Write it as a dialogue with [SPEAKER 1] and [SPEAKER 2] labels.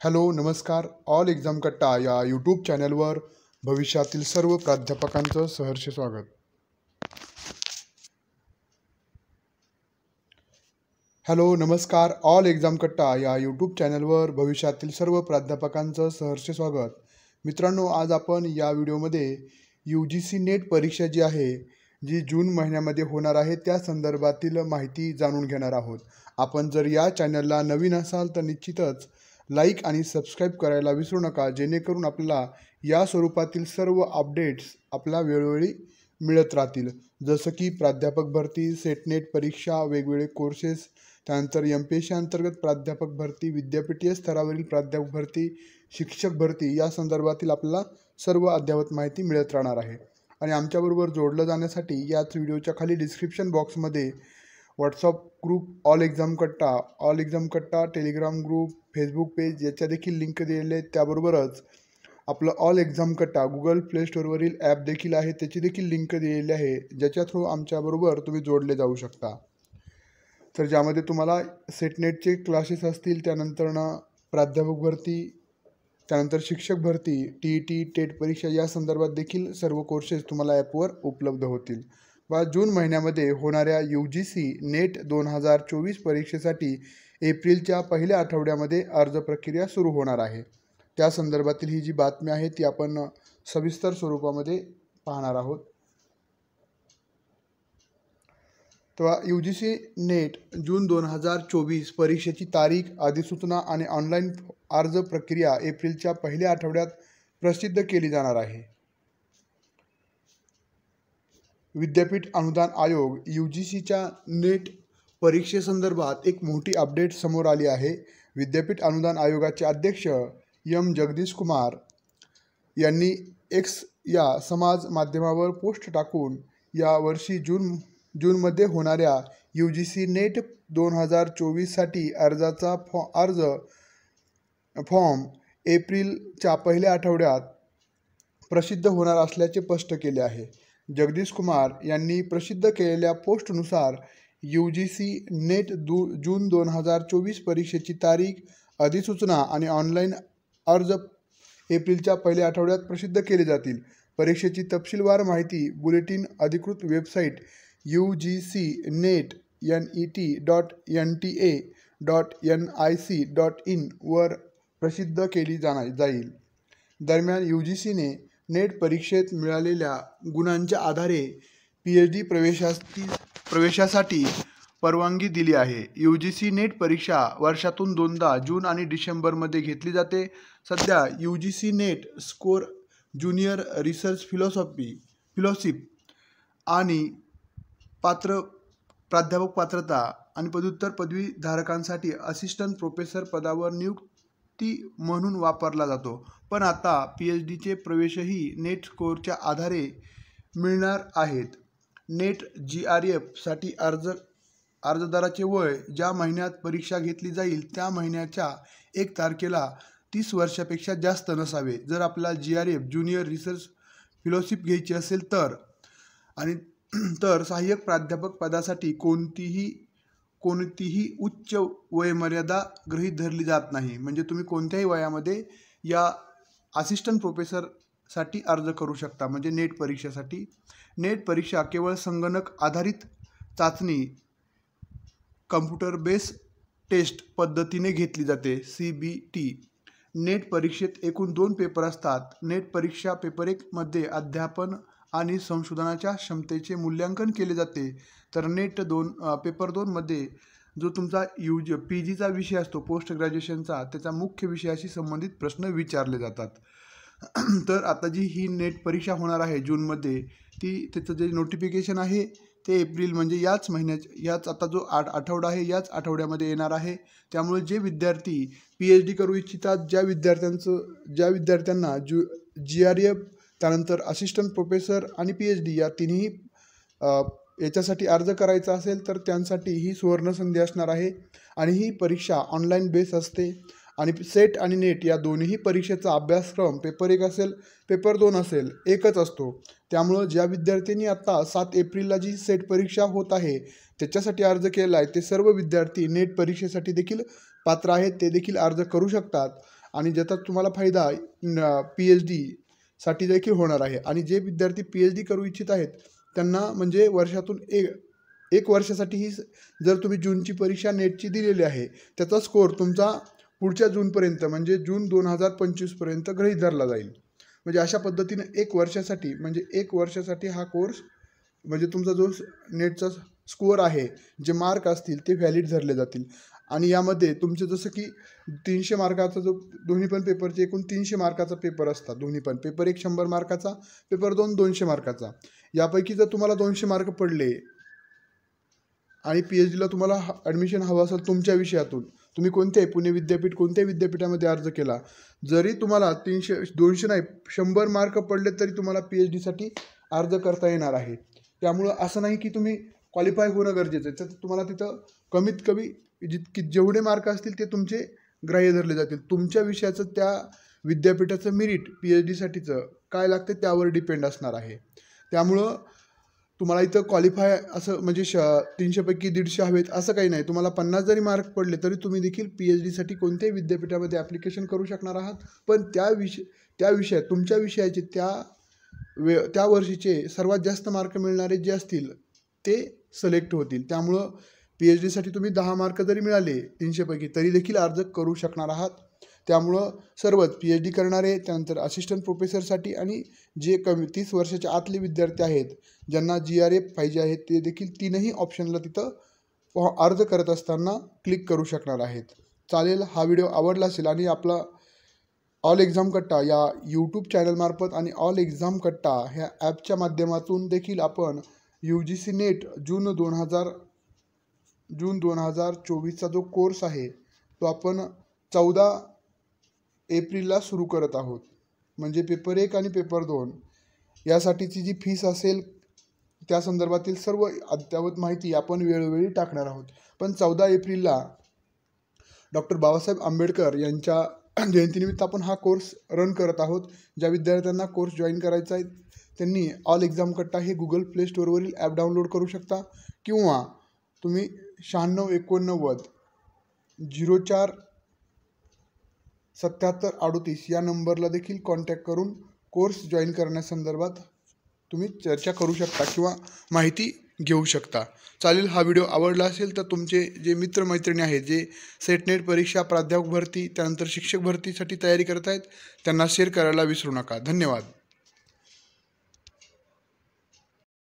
[SPEAKER 1] Hello नमस्कार. All exam कट्टा या यूट्यूब चॅनलवर भविष्यातील सर्व प्राध्यापकांचं सहर्ष स्वागत. हॅलो नमस्कार. ऑल एक्झाम कट्टा या यूट्यूब चॅनलवर भविष्यातील सर्व प्राध्यापकांचं सहर्ष स्वागत. मित्रांनो, आज आपण या व्हिडिओमध्ये UGC नेट परीक्षा जी आहे, जी जून महिन्यामध्ये होणार आहे, त्या संदर्भातील माहिती जाणून घेणार आहोत. आपण जर या चॅनलला नवीन असाल तर निश्चितच लाईक आणि सबस्क्राईब करायला विसरू नका, जेणेकरून आपल्याला या स्वरूपातील सर्व अपडेट्स आपल्या वेळोवेळी मिळत राहतील. जसं की प्राध्यापक भरती, सेटनेट परीक्षा, वेगवेगळे कोर्सेस, त्यानंतर MPSC अंतर्गत प्राध्यापक भरती, विद्यापीठीय स्तरावरील प्राध्यापक भरती, शिक्षक भरती या संदर्भातील आपल्याला सर्व अद्ययावत माहिती मिळत राहणार आहे. आणि आमच्याबरोबर जोडलं जाण्यासाठी याच व्हिडिओच्या खाली डिस्क्रिप्शन बॉक्समध्ये व्हॉट्सअप ग्रुप ऑल एक्झाम कट्टा, टेलिग्राम ग्रुप, फेसबुक पेज याच्या देखील लिंक दिलेले आहेत. त्याबरोबरच आपलं ऑल एक्झाम कट्टा गुगल प्ले स्टोअरवरील ॲप देखील आहे, त्याची देखील लिंक दिलेली आहे, ज्याच्या थ्रू आमच्याबरोबर तुम्ही जोडले जाऊ शकता. तर ज्यामध्ये तुम्हाला सेटनेटचे क्लासेस असतील, त्यानंतर प्राध्यापक भरती, त्यानंतर शिक्षक भरती, TET, टेट परीक्षा या संदर्भात देखील सर्व कोर्सेस तुम्हाला ॲपवर उपलब्ध होतील. व जून महिन्यामध्ये होणाऱ्या UGC नेट 2024 परीक्षेसाठी एप्रिलच्या पहिल्या आठवड्यामध्ये अर्ज प्रक्रिया सुरू होणार आहे. त्या संदर्भातील ही जी बातमी आहे ती आपण सविस्तर स्वरूपामध्ये पाहणार आहोत. तेव्हा UGC नेट जून 2024 परीक्षेची तारीख, अधिसूचना आणि ऑनलाईन अर्ज प्रक्रिया एप्रिलच्या पहिल्या आठवड्यात प्रसिद्ध केली जाणार आहे. विद्यापीठ अनुदान आयोग UGCच्या नेट परीक्षेसंदर्भात एक मोठी अपडेट समोर आली आहे. विद्यापीठ अनुदान आयोगाचे अध्यक्ष जगदीश कुमार यांनी X या समाज माध्यमावर पोस्ट टाकून यावर्षी जूनमध्ये होणाऱ्या UGC नेट 2024 साठी अर्जाचा फॉर्म एप्रिलच्या पहिल्या आठवड्यात प्रसिद्ध होणार असल्याचे स्पष्ट केले आहे. जगदीश कुमार यांनी प्रसिद्ध केलेल्या पोस्टनुसार UGC नेट जून 2024 परीक्षेची तारीख, अधिसूचना आणि ऑनलाईन अर्ज एप्रिलच्या पहिल्या आठवड्यात प्रसिद्ध केले जातील. परीक्षेची तपशीलवार माहिती बुलेटिन अधिकृत वेबसाईट UGC.net.nta.nic.in वर प्रसिद्ध केली जाईल. दरम्यान UGCने नेट परीक्षेत मिळालेल्या गुणांच्या आधारे PhD प्रवेशासाठी परवानगी दिली आहे. UGC नेट परीक्षा वर्षातून 2दा जून आणि डिसेंबरमध्ये घेतली जाते. सध्या UGC net score junior research fellowship आणि प्राध्यापक पात्रता आणि पदव्युत्तर पदवीधारकांसाठी असिस्टंट प्रोफेसर पदावर नियुक्ती म्हणून वापरला जातो. पण आता PhDचे प्रवेशही नेट स्कोअरच्या आधारे मिळणार आहेत. नेट GRF साठी अर्जदाराचे वय ज्या महिन्यात परीक्षा घेतली जाईल त्या महिन्याच्या 1 तारखेला 30 वर्षापेक्षा जास्त नसावे. जर आपल्याला GRF ज्युनियर रिसर्च फेलोशिप घ्यायची असेल तर सहाय्यक प्राध्यापक पदासाठी कोणतीही उच्च वयमर्यादा गृहीत धरली जात नाही. म्हणजे तुम्ही कोणत्याही वयामध्ये या असिस्टंट प्रोफेसरसाठी अर्ज करू शकता. म्हणजे नेट परीक्षेसाठी नेट परीक्षा केवळ संगणक आधारित चाचणी, कम्प्युटर बेस्ड टेस्ट पद्धतीने घेतली जाते, CBT. नेट परीक्षेत एकूण 2 पेपर असतात. नेट परीक्षा पेपर 1 मध्ये अध्यापन आणि संशोधनाच्या क्षमतेचे मूल्यांकन केले जाते, तर पेपर 2 मध्ये जो तुमचा PGचा विषय असतो, पोस्ट ग्रॅज्युएशनचा, त्याचा मुख्य विषयाशी संबंधित प्रश्न विचारले जातात. तर आता जी ही नेट परीक्षा होणार आहे जूनमध्ये, त्याचं जे नोटिफिकेशन आहे ते एप्रिल म्हणजे याच आता जो आठवडा आहे याच आठवड्यामध्ये येणार आहे. त्यामुळे जे विद्यार्थी PhD करू इच्छितात, ज्या विद्यार्थ्यांना GRF, त्यानंतर असिस्टंट प्रोफेसर आणि PhD या तिन्ही याच्यासाठी अर्ज करायचा असेल तर त्यांसाठी ही सुवर्णसंधी असणार आहे. आणि ही परीक्षा ऑनलाईन बेस असते. आणि सेट आणि नेट या दोन्ही परीक्षेचा अभ्यासक्रम पेपर 1 असेल, पेपर 2 असेल, एकच असतो. त्यामुळं ज्या विद्यार्थ्यांनी आता 7 एप्रिलला जी सेट परीक्षा होत आहे त्याच्यासाठी अर्ज केला आहे, ते सर्व विद्यार्थी नेट परीक्षेसाठी देखील पात्र आहेत, ते देखील अर्ज करू शकतात. आणि ज्याचा तुम्हाला फायदा PhD साठी देखील होणार आहे. आणि जे विद्यार्थी PhD करू इच्छित आहेत त्यांना म्हणजे वर्षातून एक वर्षासाठी ही जर तुम्ही जूनची परीक्षा नेटची दिलेली आहे त्याचा स्कोअर तुमचा पुढच्या जूनपर्यंत म्हणजे जून 2025पर्यंत गृहीत धरला जाईल. म्हणजे अशा पद्धतीने एक वर्षासाठी हा कोर्स म्हणजे तुमचा जो नेटचा स्कोअर आहे जे मार्क असतील ते व्हॅलिड धरले जातील. आणि यामध्ये तुमचे जसं की 300 मार्काचा जो दोन्ही पण पेपरचे एकूण 300 मार्काचा पेपर असतात. दोन्ही पण पेपर 1 100 मार्काचा, पेपर 2 200 मार्काचा. यापैकी जर तुम्हाला 200 मार्क पडले आणि PhDला तुम्हाला ॲडमिशन हवं असेल तुमच्या विषयातून, तुम्ही पुणे विद्यापीठ कोणत्याही विद्यापीठामध्ये अर्ज केला, जरी तुम्हाला 200 नाही 100 मार्क पडले तरी तुम्हाला PhDसाठी अर्ज करता येणार आहे. त्यामुळं असं नाही की तुम्ही क्वालिफाय होणं गरजेचं आहे, तर तुम्हाला तिथं कमीत कमी जेवढे मार्क असतील ते तुमचे ग्राह्य धरले जातील. तुमच्या विषयाचं त्या विद्यापीठाचं मेरिट PhDसाठीचं काय लागते त्यावर डिपेंड असणार आहे. त्यामुळं तुम्हाला इथं क्वालिफाय असं म्हणजे 300 पैकी 150 हवेत असं काही नाही. तुम्हाला 50 जरी मार्क पडले तरी तुम्ही देखील PhDसाठी कोणत्याही विद्यापीठामध्ये ॲप्लिकेशन करू शकणार आहात. पण त्या विषयात तुमच्या विषयाचे त्या वर्षीचे सर्वात जास्त मार्क मिळणारे जे असतील ते सिलेक्ट होतील. त्यामुळं PhDसाठी तुम्ही 10 मार्क जरी मिळाले 300 पैकी तरी देखील अर्ज करू शकणार आहात. त्यामुळं सर्वच PhD करणारे, त्यानंतर असिस्टंट प्रोफेसरसाठी आणि जे 30 वर्षाच्या आतले विद्यार्थी आहेत ज्यांना GRF पाहिजे आहेत ते देखील 3ही ऑप्शनला तिथं अर्ज करत असताना क्लिक करू शकणार आहेत. चालेल, हा व्हिडिओ आवडला असेल आणि आपला ऑल एक्झाम कट्टा या यूट्यूब चॅनलमार्फत आणि ऑल एक्झाम कट्टा ह्या ॲपच्या माध्यमातून देखील आपण UGC नेट जून 2024चा जो कोर्स आहे तो आपण 14 एप्रिलला सुरू करत आहोत. म्हणजे पेपर 1 आणि पेपर 2 यासाठीची जी फीस असेल त्या संदर्भातील सर्व अद्ययावत माहिती आपण वेळोवेळी टाकणार आहोत. पण 14 एप्रिलला डॉक्टर बाबासाहेब आंबेडकर यांच्या जयंतीनिमित्त आपण हा कोर्स रन करत आहोत. ज्या विद्यार्थ्यांना कोर्स जॉईन करायचा आहे त्यांनी ऑल एक्झाम कट्टा हे Google Play स्टोअरवरील ॲप डाउनलोड करू शकता किंवा तुम्ही 9689 04 77 38 या नंबरला देखील कॉन्टॅक्ट करून कोर्स जॉईन करण्यासंदर्भात तुम्ही चर्चा करू शकता किंवा माहिती घेऊ शकता. चालेल, हा व्हिडिओ आवडला असेल तर तुमचे जे मित्रमैत्रिणी आहेत जे सेट नेट परीक्षा, प्राध्यापक भरती, त्यानंतर शिक्षक भरतीसाठी तयारी करत आहेत त्यांना शेअर करायला विसरू नका. धन्यवाद.